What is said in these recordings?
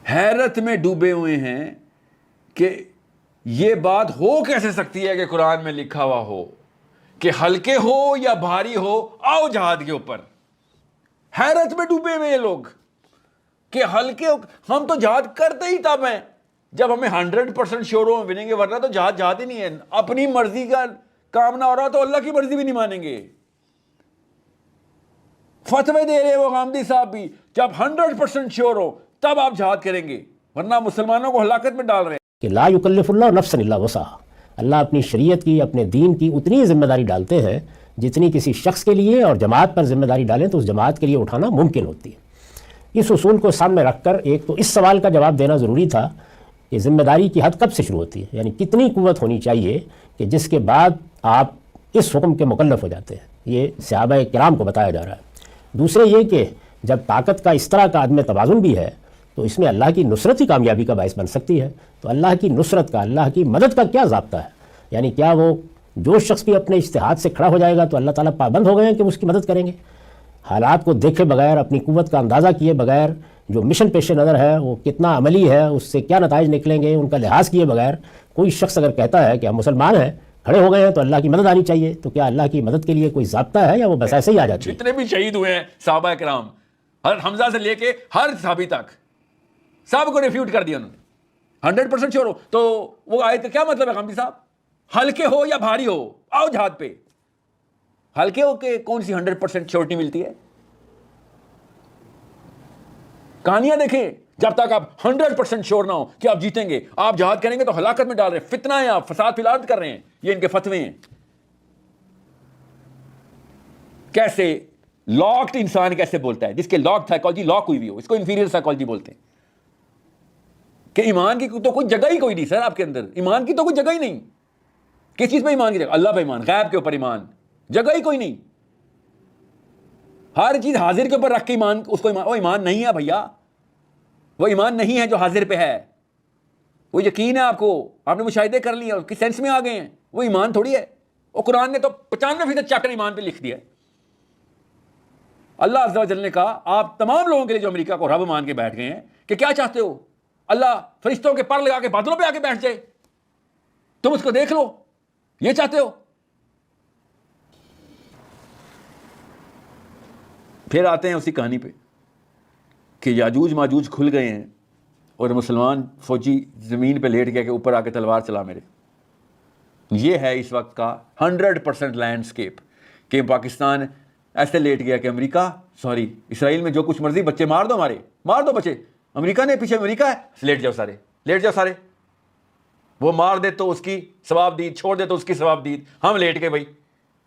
حیرت میں ڈوبے ہوئے ہیں کہ یہ بات ہو کیسے سکتی ہے کہ قرآن میں لکھا ہوا ہو کہ ہلکے ہو یا بھاری ہو آؤ جہاد کے اوپر. حیرت میں ڈوبے ہوئے ہیں لوگ کہ ہلکے ہو. ہم تو جہاد کرتے ہی تب ہیں جب ہمیں 100% شور ہو ونیں گے, ورنہ تو جہاد ہی نہیں ہے. اپنی مرضی کا کام نہ ہو رہا تو اللہ کی مرضی بھی نہیں مانیں گے. فتوے دے رہے وہ غامدی صاحب بھی, جب 100% شور ہو تب آپ جہاد کریں گے, ورنہ مسلمانوں کو ہلاکت میں ڈال رہے ہیں. کہ لا یکلف اللہ نفسا الا وسعہا, اللہ اپنی شریعت کی, اپنے دین کی اتنی ذمہ داری ڈالتے ہیں جتنی کسی شخص کے لیے اور جماعت پر ذمہ داری ڈالیں تو اس جماعت کے لیے اٹھانا ممکن ہوتی ہے. اس اصول کو سامنے رکھ کر ایک تو اس سوال کا جواب دینا ضروری تھا کہ ذمہ داری کی حد کب سے شروع ہوتی ہے, یعنی کتنی قوت ہونی چاہیے کہ جس کے بعد آپ اس حکم کے مکلف ہو جاتے ہیں. یہ صحابہ کرام کو بتایا جا رہا ہے. دوسرے یہ کہ جب طاقت کا اس طرح کا عدم توازن بھی ہے تو اس میں اللہ کی نصرت ہی کامیابی کا باعث بن سکتی ہے. تو اللہ کی نصرت کا, اللہ کی مدد کا کیا ضابطہ ہے؟ یعنی کیا وہ جو شخص بھی اپنے اجتہاد سے کھڑا ہو جائے گا تو اللہ تعالیٰ پابند ہو گئے ہیں کہ اس کی مدد کریں گے؟ حالات کو دیکھے بغیر, اپنی قوت کا اندازہ کیے بغیر, جو مشن پیش نظر ہے وہ کتنا عملی ہے, اس سے کیا نتائج نکلیں گے, ان کا لحاظ کیے بغیر کوئی شخص اگر کہتا ہے کہ ہم مسلمان ہیں, کھڑے ہو گئے ہیں تو اللہ کی مدد آنی چاہیے, تو کیا اللہ کی مدد کے لیے کوئی ضابطہ ہے یا وہ بس ایسے ہی آ جاتی ہے؟ جتنے بھی شہید ہوئے ہیں صحابہ کرام, ہر حمزہ سے لے کے ہر صحابی تک, سب کو ریفیوٹ کر دیا انہوں نے. 100% شور ہو تو وہ آیت کا کیا مطلب ہے غامدی صاحب؟ ہلکے ہو یا بھاری ہو آؤ جہاد پہ. ہلکے ہو کے کون سی 100% شورٹی ملتی ہے؟ کہانیاں دیکھیں, جب تک آپ 100% شور نہ ہو کہ آپ جیتیں گے, آپ جہاد کریں گے تو ہلاکت میں ڈال رہے ہیں, فتنہ ہے, آپ فساد فی الارض کر رہے ہیں. یہ ان کے فتوے ہیں. کیسے لاکڈ انسان کیسے بولتا ہے, جس کے لاک سائیکالوجی لاک ہوئی ہوئی ہو, اس کو انفیریئر سائیکالوجی بولتے ہیں. کہ ایمان کی تو کوئی جگہ ہی کوئی نہیں سر آپ کے اندر, ایمان کی تو کوئی جگہ ہی نہیں. کس چیز پہ ایمان کی جگہ؟ اللہ پہ ایمان, غیب کے اوپر ایمان, جگہ ہی کوئی نہیں. ہر چیز حاضر کے اوپر رکھ کے ایمان, اس کو وہ ایمان نہیں ہے بھیا, وہ ایمان نہیں ہے جو حاضر پہ ہے. وہ یقین ہے آپ کو, آپ نے مشاہدے کر لیے, اس کی سینس میں آ گئے ہیں, وہ ایمان تھوڑی ہے. اور قرآن نے تو 95% چیپٹر ایمان پہ لکھ دیا ہے. اللہ عز و جل نے کہا آپ تمام لوگوں کے لیے جو امریکہ کو رب مان کے بیٹھ گئے ہیں کہ کیا چاہتے ہو, اللہ فرشتوں کے پر لگا کے بادلوں پہ آ کے بیٹھ جائے, تم اس کو دیکھ لو, یہ چاہتے ہو؟ پھر آتے ہیں اسی کہانی پہ کہ یاجوج ماجوج کھل گئے ہیں اور مسلمان فوجی زمین پہ لیٹ گیا کہ اوپر آ کے تلوار چلا میرے. یہ ہے اس وقت کا 100% لینڈسکیپ کہ پاکستان ایسے لیٹ گیا کہ امریکہ اسرائیل میں جو کچھ مرضی, بچے مار دو, ہمارے مار دو بچے, امریکہ نے پیچھے امریکہ ہے, لیٹ جاؤ سارے, لیٹ جاؤ سارے. وہ مار دے تو اس کی ثواب دید, چھوڑ دے تو اس کی ثواب دید. ہم لیٹ گئے بھائی,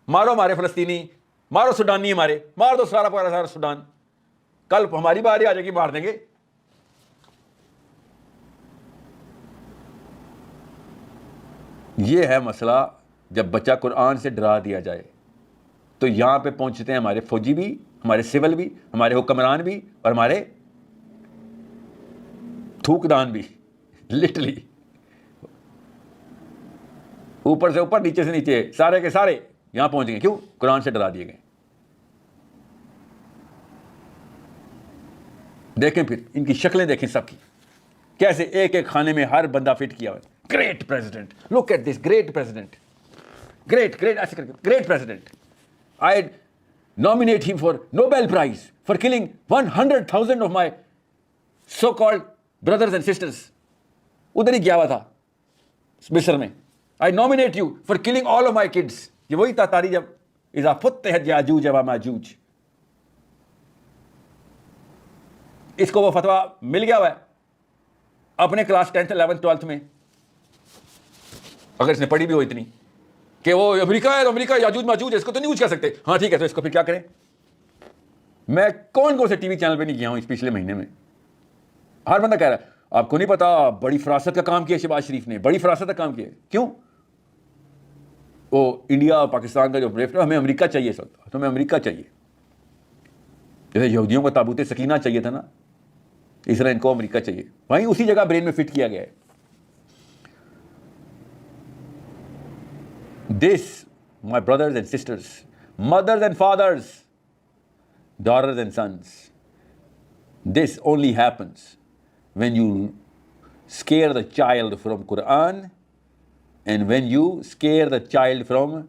مارو ہمارے فلسطینی, مارو سوڈانی ہمارے, مار دو سارا سوڈان, کل ہماری باری آ جائے گی مار دیں گے. یہ ہے مسئلہ. جب بچہ قرآن سے ڈرا دیا جائے تو یہاں پہ پہنچتے ہیں ہمارے فوجی بھی, ہمارے سول بھی, ہمارے حکمران بھی, اور ہمارے تھوکدان بھی. لٹرلی اوپر سے اوپر, نیچے سے نیچے, سارے کے سارے یہاں پہنچ گئے. کیوں؟ قرآن سے ڈرا دیے گئے. دیکھیں پھر ان کی شکلیں دیکھیں سب کی, کیسے ایک ایک خانے میں ہر بندہ فٹ کیا ہوا ہے. Great president, look at this great president, great ایسے کر کے great president. I nominate him for Nobel Prize for killing 100,000 of my so-called brothers and sisters. ادھر ہی گیا ہوا تھا مصر میں. I nominate you for killing all of my kids. یہ وہی تھا تاریخ جب اذا فتحت یاجوج و ماجوج. اس کو وہ فتویٰ مل گیا ہوا ہے اپنے کلاس 10th 11th 12th میں, اگر اس نے پڑھی بھی ہو اتنی, کہ وہ امریکہ ہے تو امریکہ یاجوج ماجوج ہے, اس کو تو نہیں کچھ کر سکتے. ہاں ٹھیک ہے, تو اس کو پھر کیا کریں؟ میں کون سے ٹی وی چینل پہ نہیں گیا ہوں اس پچھلے مہینے میں, ہر بندہ کہہ رہا ہے آپ کو نہیں پتا بڑی فراست کا کام کیا شہباز شریف نے, بڑی فراست کا کام کیا. کیوں؟ وہ انڈیا اور پاکستان کا جو بریف, ہمیں امریکہ چاہیے, سب تو ہمیں امریکہ چاہیے. جیسے یہودیوں کو تابوت سکینہ چاہیے تھا نا, اس طرح ان کو امریکہ چاہیے. وہیں اسی جگہ برین میں فٹ کیا گیا ہے. This, my brothers and sisters, mothers and fathers, daughters and sons, this only happens when you scare the child from Quran and when you scare the child from